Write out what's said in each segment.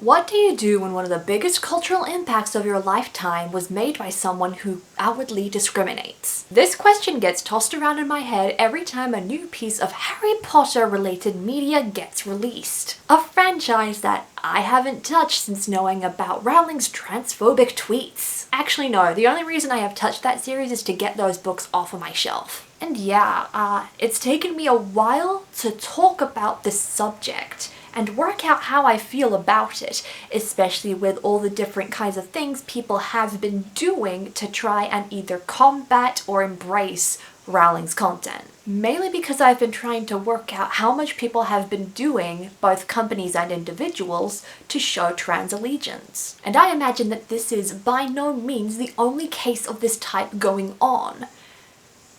What do you do when one of the biggest cultural impacts of your lifetime was made by someone who outwardly discriminates? This question gets tossed around in my head every time a new piece of Harry Potter related media gets released. A franchise that I haven't touched since knowing about Rowling's transphobic tweets. Actually no, the only reason I have touched that series is to get those books off of my shelf. And yeah, it's taken me a while to talk about this subject and work out how I feel about it, especially with all the different kinds of things people have been doing to try and either combat or embrace Rowling's content. Mainly because I've been trying to work out how much people have been doing, both companies and individuals, to show trans allegiance. And I imagine that this is by no means the only case of this type going on.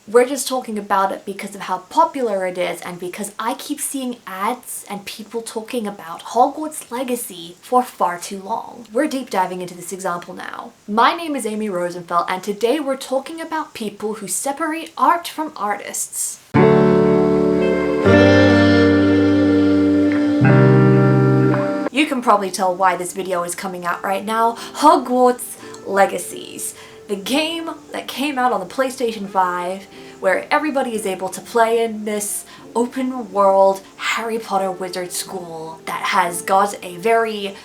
We're just talking about it because of how popular it is and because I keep seeing ads and people talking about Hogwarts Legacy for far too long. We're deep diving into this example now. My name is Amy Rosenfeld and today we're talking about people who separate art from artists. You can probably tell why this video is coming out right now. Hogwarts Legacies. The game that came out on the PlayStation 5 where everybody is able to play in this open world Harry Potter wizard school that has got a very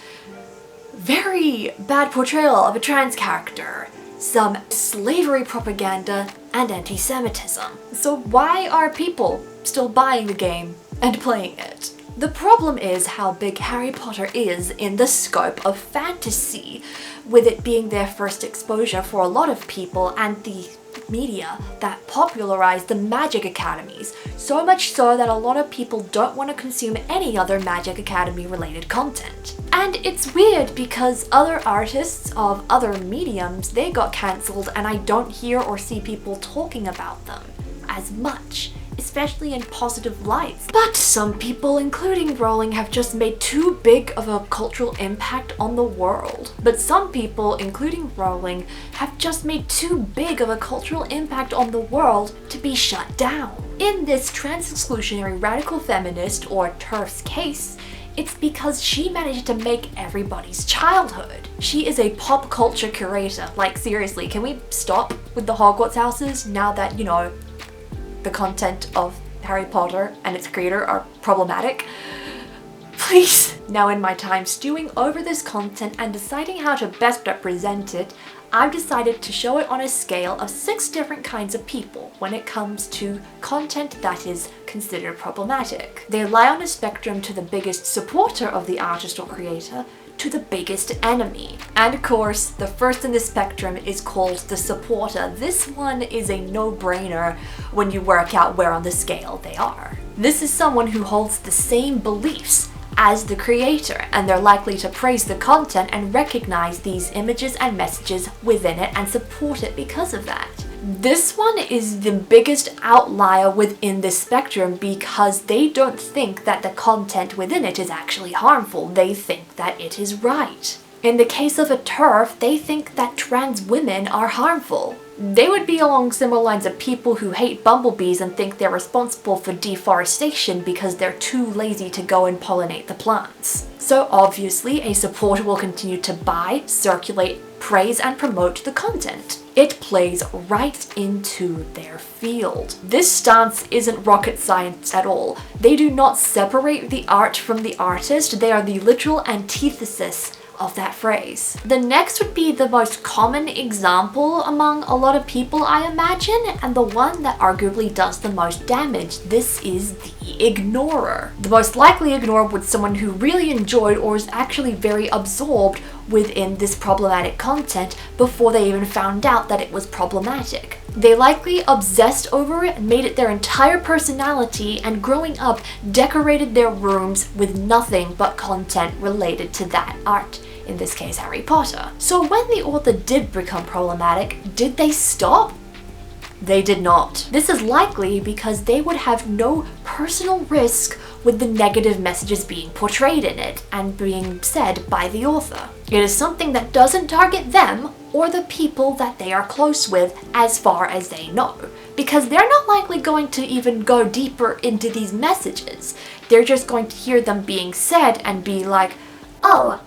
bad portrayal of a trans character, some slavery propaganda, and anti-Semitism. So why are people still buying the game and playing it? The problem is how big Harry Potter is in the scope of fantasy, with it being their first exposure for a lot of people and the media that popularized the Magic Academies, so much so that a lot of people don't want to consume any other Magic Academy related content. And it's weird because other artists of other mediums, they got cancelled and I don't hear or see people talking about them as much, especially in positive lights. But some people, including Rowling, have just made too big of a cultural impact on the world. But some people, including Rowling, have just made too big of a cultural impact on the world to be shut down. In this trans-exclusionary radical feminist, or TERF's case, it's because she managed to make everybody's childhood. She is a pop culture curator. Like seriously, can we stop with the Hogwarts houses now that, you know, the content of Harry Potter and its creator are problematic? Please! Now in my time stewing over this content and deciding how to best represent it, I've decided to show it on a scale of 6 different kinds of people when it comes to content that is considered problematic. They lie on a spectrum to the biggest supporter of the artist or creator to the biggest enemy. And of course, the first in this spectrum is called the supporter. This one is a no-brainer when you work out where on the scale they are. This is someone who holds the same beliefs as the creator, and they're likely to praise the content and recognize these images and messages within it and support it because of that. This one is the biggest outlier within this spectrum because they don't think that the content within it is actually harmful. They think that it is right. In the case of a TERF, they think that trans women are harmful. They would be along similar lines of people who hate bumblebees and think they're responsible for deforestation because they're too lazy to go and pollinate the plants. So obviously, a supporter will continue to buy, circulate, praise, and promote the content. It plays right into their field. This stance isn't rocket science at all. They do not separate the art from the artist. They are the literal antithesis of that phrase. The next would be the most common example among a lot of people, I imagine, and the one that arguably does the most damage. This is the ignorer. The most likely ignorer was someone who really enjoyed or is actually very absorbed within this problematic content before they even found out that it was problematic. They likely obsessed over it and made it their entire personality, and growing up decorated their rooms with nothing but content related to that art. In this case, Harry Potter. So when the author did become problematic, did they stop? They did not. This is likely because they would have no personal risk with the negative messages being portrayed in it and being said by the author. It is something that doesn't target them or the people that they are close with as far as they know, because they're not likely going to even go deeper into these messages. They're just going to hear them being said and be like, oh,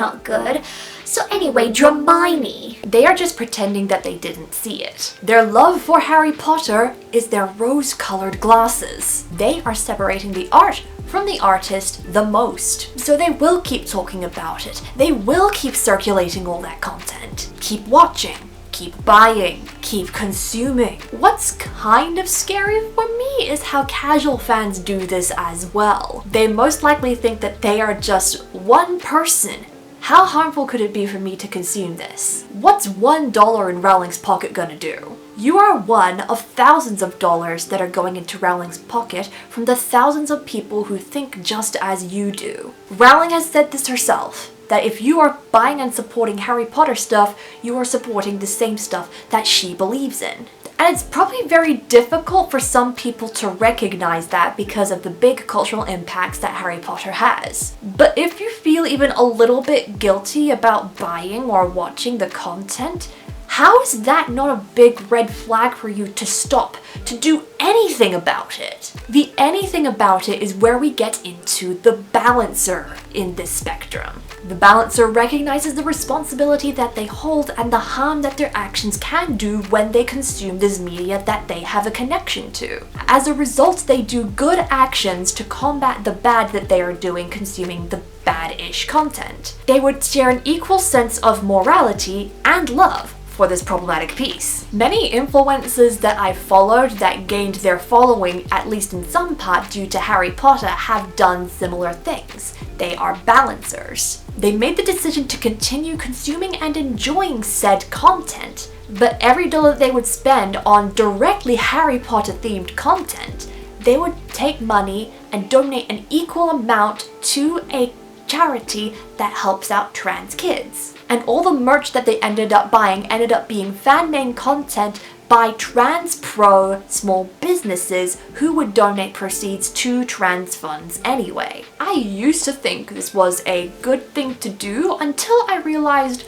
not good. So anyway, Hermione. They are just pretending that they didn't see it. Their love for Harry Potter is their rose-colored glasses. They are separating the art from the artist the most. So they will keep talking about it. They will keep circulating all that content. Keep watching. Keep buying, keep consuming. What's kind of scary for me is how casual fans do this as well. They most likely think that they are just one person. How harmful could it be for me to consume this? What's $1 in Rowling's pocket gonna do? You are one of thousands of dollars that are going into Rowling's pocket from the thousands of people who think just as you do. Rowling has said this herself, that if you are buying and supporting Harry Potter stuff, you are supporting the same stuff that she believes in. And it's probably very difficult for some people to recognize that because of the big cultural impacts that Harry Potter has. But if you feel even a little bit guilty about buying or watching the content, how is that not a big red flag for you to stop, to do anything about it? The anything about it is where we get into the balancer in this spectrum. The balancer recognizes the responsibility that they hold and the harm that their actions can do when they consume this media that they have a connection to. As a result, they do good actions to combat the bad that they are doing consuming the bad-ish content. They would share an equal sense of morality and love for this problematic piece. Many influencers that I followed that gained their following, at least in some part due to Harry Potter, have done similar things. They are balancers. They made the decision to continue consuming and enjoying said content, but every dollar they would spend on directly Harry Potter themed content, they would take money and donate an equal amount to a charity that helps out trans kids. And all the merch that they ended up buying ended up being fan-made content by trans pro small businesses who would donate proceeds to trans funds anyway. I used to think this was a good thing to do until I realized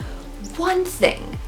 one thing.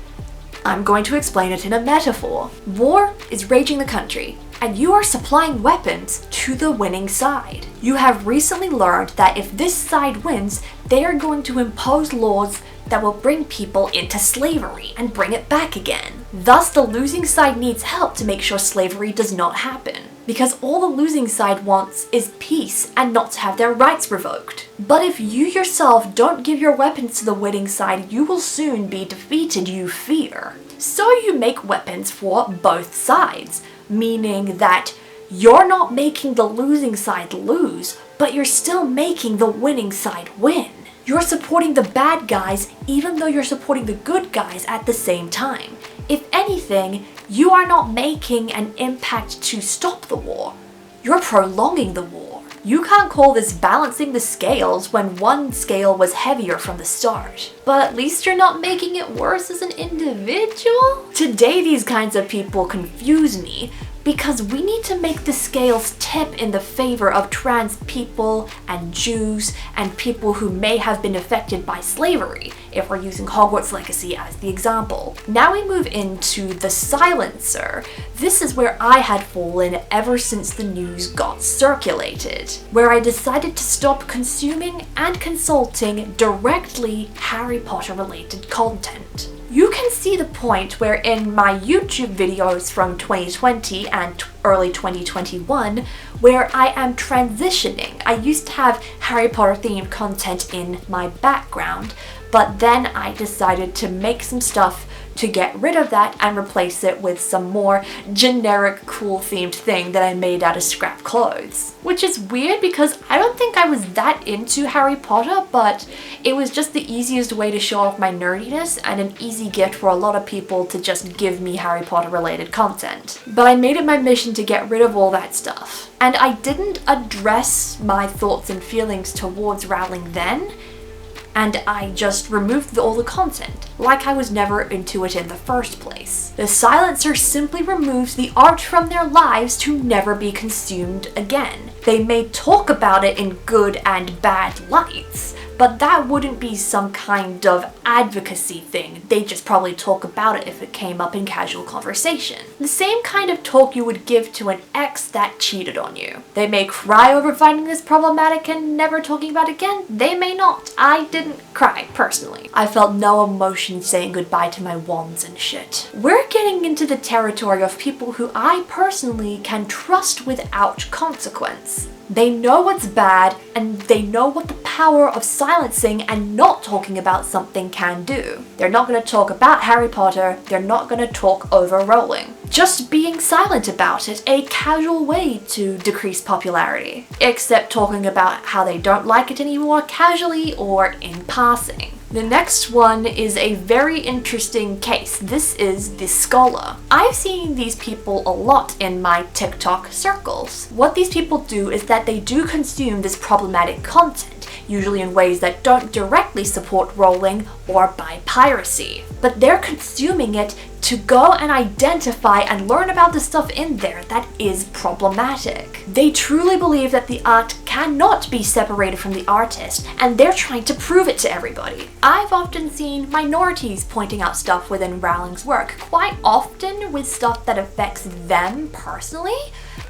I'm going to explain it in a metaphor. War is raging the country, and you are supplying weapons to the winning side. You have recently learned that if this side wins, they are going to impose laws that will bring people into slavery and bring it back again. Thus, the losing side needs help to make sure slavery does not happen, because all the losing side wants is peace and not to have their rights revoked. But if you yourself don't give your weapons to the winning side, you will soon be defeated, you fear. So you make weapons for both sides, meaning that you're not making the losing side lose, but you're still making the winning side win. You're supporting the bad guys even though you're supporting the good guys at the same time. If anything, you are not making an impact to stop the war. You're prolonging the war. You can't call this balancing the scales when one scale was heavier from the start. But at least you're not making it worse as an individual? Today, these kinds of people confuse me, because we need to make the scales tip in the favor of trans people and Jews and people who may have been affected by slavery, if we're using Hogwarts Legacy as the example. Now we move into the silencer. This is where I had fallen ever since the news got circulated, where I decided to stop consuming and consulting directly Harry Potter related content. You can see the point where in my YouTube videos from 2020 and early 2021, where I am transitioning. I used to have Harry Potter themed content in my background, but then I decided to make some stuff to get rid of that and replace it with some more generic cool themed thing that I made out of scrap clothes. Which is weird because I don't think I was that into Harry Potter, but it was just the easiest way to show off my nerdiness and an easy gift for a lot of people to just give me Harry Potter related content. But I made it my mission to get rid of all that stuff. And I didn't address my thoughts and feelings towards Rowling then, and I just removed all the content, like I was never into it in the first place. The silencer simply removes the art from their lives to never be consumed again. They may talk about it in good and bad lights, but that wouldn't be some kind of advocacy thing. They'd just probably talk about it if it came up in casual conversation. The same kind of talk you would give to an ex that cheated on you. They may cry over finding this problematic and never talking about it again. They may not. I didn't cry, personally. I felt no emotion saying goodbye to my wands and shit. We're getting into the territory of people who I personally can trust without consequence. They know what's bad, and they know what the power of silencing and not talking about something can do. They're not going to talk about Harry Potter, they're not going to talk over Rowling. Just being silent about it, a casual way to decrease popularity. Except talking about how they don't like it anymore casually or in passing. The next one is a very interesting case. This is the scholar. I've seen these people a lot in my TikTok circles. What these people do is that they do consume this problematic content, usually in ways that don't directly support Rowling or by piracy. But they're consuming it to go and identify and learn about the stuff in there that is problematic. They truly believe that the art cannot be separated from the artist, and they're trying to prove it to everybody. I've often seen minorities pointing out stuff within Rowling's work, quite often with stuff that affects them personally,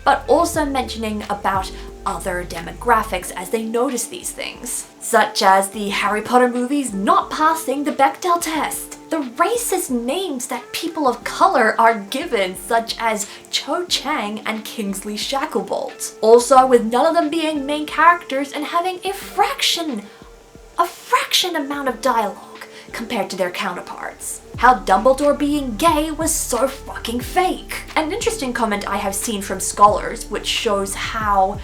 but also mentioning about other demographics as they notice ththese things, such as the Harry Potter movies not passing the Bechdel test. The racist names that people of color are given, such as Cho Chang and Kingsley Shacklebolt. Also, with none of them being main characters and having a fraction amount of dialogue compared to their counterparts. How Dumbledore being gay was so fucking fake. An interesting comment I have seen from scholars, which shows how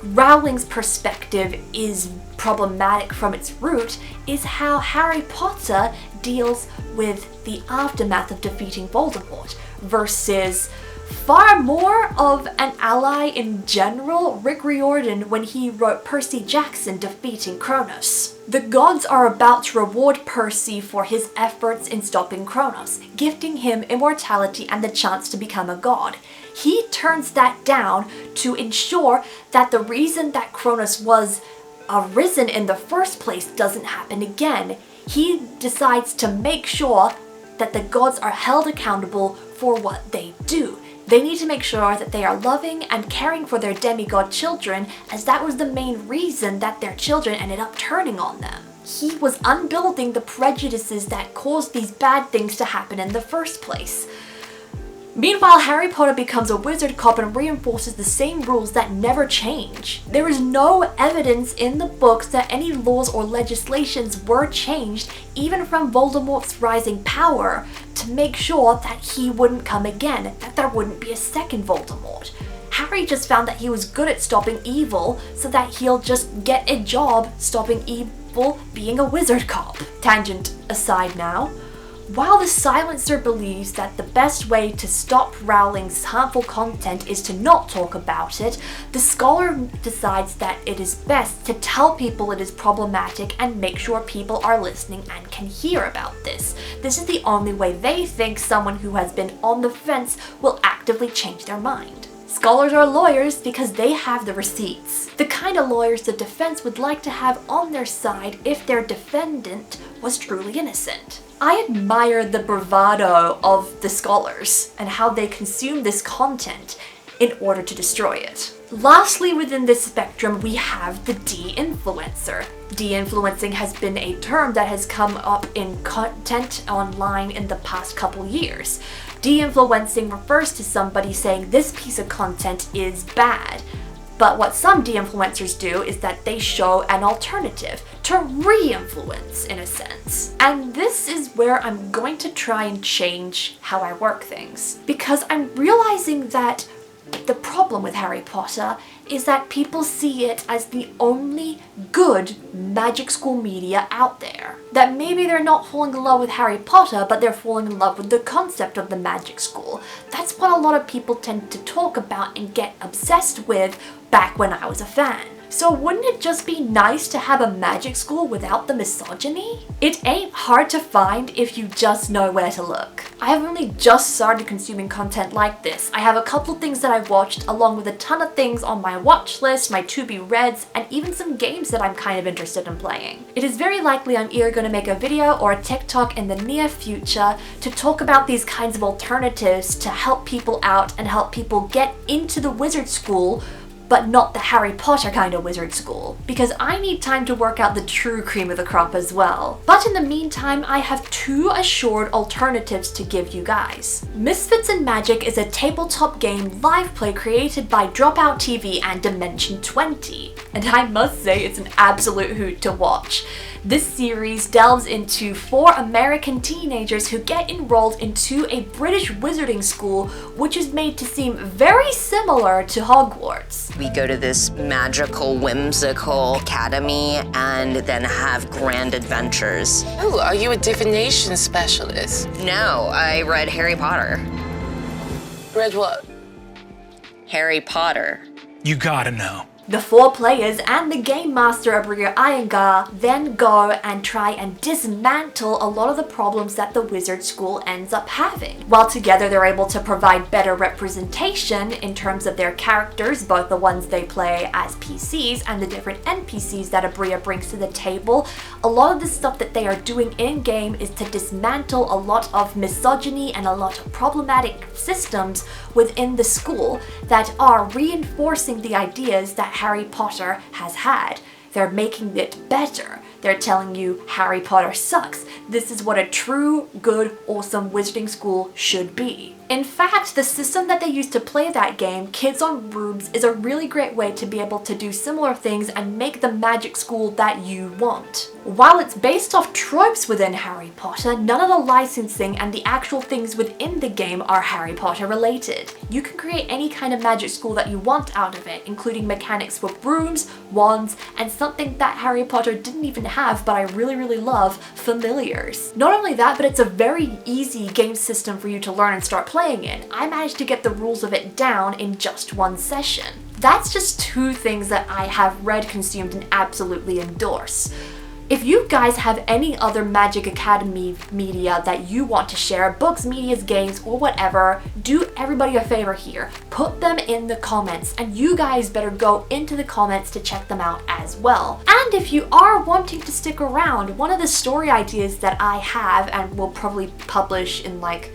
Rowling's perspective is problematic from its root, is how Harry Potter deals with the aftermath of defeating Voldemort versus far more of an ally in general, Rick Riordan, when he wrote Percy Jackson defeating Kronos. The gods are about to reward Percy for his efforts in stopping Kronos, gifting him immortality and the chance to become a god. He turns that down to ensure that the reason that Kronos was arisen in the first place doesn't happen again. He decides to make sure that the gods are held accountable for what they do. They need to make sure that they are loving and caring for their demigod children, as that was the main reason that their children ended up turning on them. He was unbuilding the prejudices that caused these bad things to happen in the first place. Meanwhile, Harry Potter becomes a wizard cop and reinforces the same rules that never change. There is no evidence in the books that any laws or legislations were changed, even from Voldemort's rising power, to make sure that he wouldn't come again, that there wouldn't be a second Voldemort. Harry just found that he was good at stopping evil, so that he'll just get a job stopping evil being a wizard cop. Tangent aside now. While the silencer believes that the best way to stop Rowling's harmful content is to not talk about it, the scholar decides that it is best to tell people it is problematic and make sure people are listening and can hear about this. This is the only way they think someone who has been on the fence will actively change their mind. Scholars are lawyers because they have the receipts. The kind of lawyers the defense would like to have on their side if their defendant was truly innocent. I admire the bravado of the scholars and how they consume this content in order to destroy it. Lastly, within this spectrum, we have the DeInfluencer. De-influencing has been a term that has come up in content online in the past couple years. De-influencing refers to somebody saying this piece of content is bad. But what some de-influencers do is that they show an alternative to re-influence, in a sense. And this is where I'm going to try and change how I work things. Because I'm realizing that the problem with Harry Potter is that people see it as the only good magic school media out there. That maybe they're not falling in love with Harry Potter, but they're falling in love with the concept of the magic school. That's what a lot of people tend to talk about and get obsessed with back when I was a fan. So wouldn't it just be nice to have a magic school without the misogyny? It ain't hard to find if you just know where to look. I have only just started consuming content like this. I have a couple things that I've watched along with a ton of things on my watch list, my to-be-reads, and even some games that I'm kind of interested in playing. It is very likely I'm either going to make a video or a TikTok in the near future to talk about these kinds of alternatives to help people out and help people get into the wizard school, but not the Harry Potter kind of wizard school, because I need time to work out the true cream of the crop as well. But in the meantime, I have 2 assured alternatives to give you guys. Misfits in Magic is a tabletop game live play created by Dropout TV and Dimension 20, and I must say it's an absolute hoot to watch. This series delves into 4 American teenagers who get enrolled into a British wizarding school, which is made to seem very similar to Hogwarts. We go to this magical, whimsical academy and then have grand adventures. Oh, are you a divination specialist? No, I read Harry Potter. Read what? Harry Potter. You gotta know. The 4 players and the game master Abria Iyengar then go and try and dismantle a lot of the problems that the wizard school ends up having. While together they're able to provide better representation in terms of their characters, both the ones they play as PCs and the different NPCs that Abria brings to the table. A lot of the stuff that they are doing in-game is to dismantle a lot of misogyny and a lot of problematic systems within the school that are reinforcing the ideas that Harry Potter has had. They're making it better. They're telling you Harry Potter sucks. This is what a true, good, awesome wizarding school should be. In fact, the system that they use to play that game, Kids on Brooms, is a really great way to be able to do similar things and make the magic school that you want. While it's based off tropes within Harry Potter, none of the licensing and the actual things within the game are Harry Potter related. You can create any kind of magic school that you want out of it, including mechanics with brooms, wands, and something that Harry Potter didn't even have but I really love, familiars. Not only that, but it's a very easy game system for you to learn and start playing in. I managed to get the rules of it down in just 1 session. That's just 2 things that I have read, consumed, and absolutely endorse. If you guys have any other Magic Academy media that you want to share, books, medias, games, or whatever, do everybody a favor here. Put them in the comments, and you guys better go into the comments to check them out as well. And if you are wanting to stick around, one of the story ideas that I have and will probably publish in like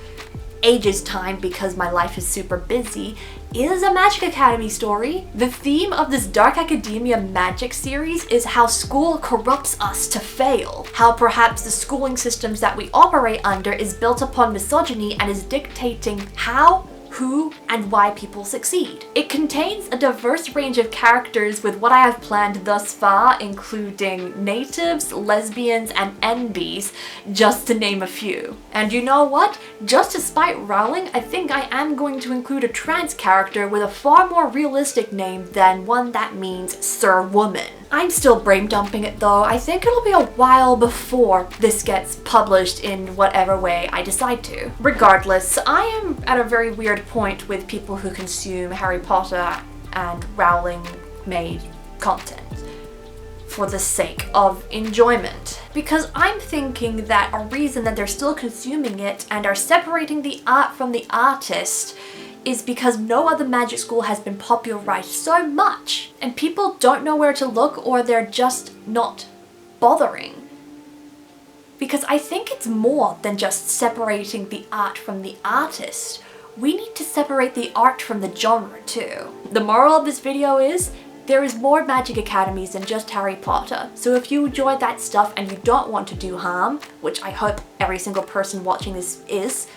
ages time because my life is super busy is a Magic Academy story. The theme of this Dark Academia Magic series is how school corrupts us to fail. How perhaps the schooling systems that we operate under is built upon misogyny and is dictating how, who, and why people succeed. It contains a diverse range of characters with what I have planned thus far, including natives, lesbians, and NBs, just to name a few. And you know what? Just to spite Rowling, I think I am going to include a trans character with a far more realistic name than one that means Sir Woman. I'm still brain dumping it though. I think it'll be a while before this gets published in whatever way I decide to. Regardless, I am at a very weird point with people who consume Harry Potter and Rowling made content for the sake of enjoyment. Because I'm thinking that a reason that they're still consuming it and are separating the art from the artist is because no other magic school has been popularized so much, and people don't know where to look, or they're just not bothering. Because I think it's more than just separating the art from the artist. We need to separate the art from the genre too. The moral of this video is, there is more Magic Academies than just Harry Potter. So if you enjoy that stuff and you don't want to do harm, which I hope every single person watching this is,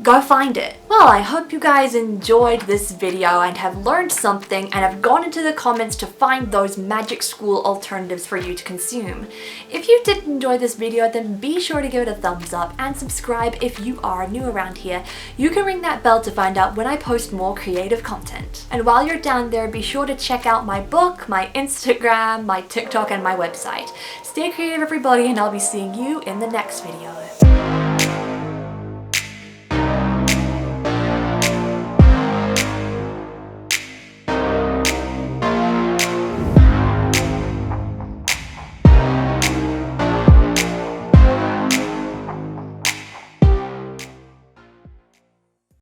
go find it. Well, I hope you guys enjoyed this video and have learned something and have gone into the comments to find those magic school alternatives for you to consume. If you did enjoy this video, then be sure to give it a thumbs up and subscribe if you are new around here. You can ring that bell to find out when I post more creative content. And while you're down there, be sure to check out my book, my Instagram, my TikTok, and my website. Stay creative, everybody, and I'll be seeing you in the next video.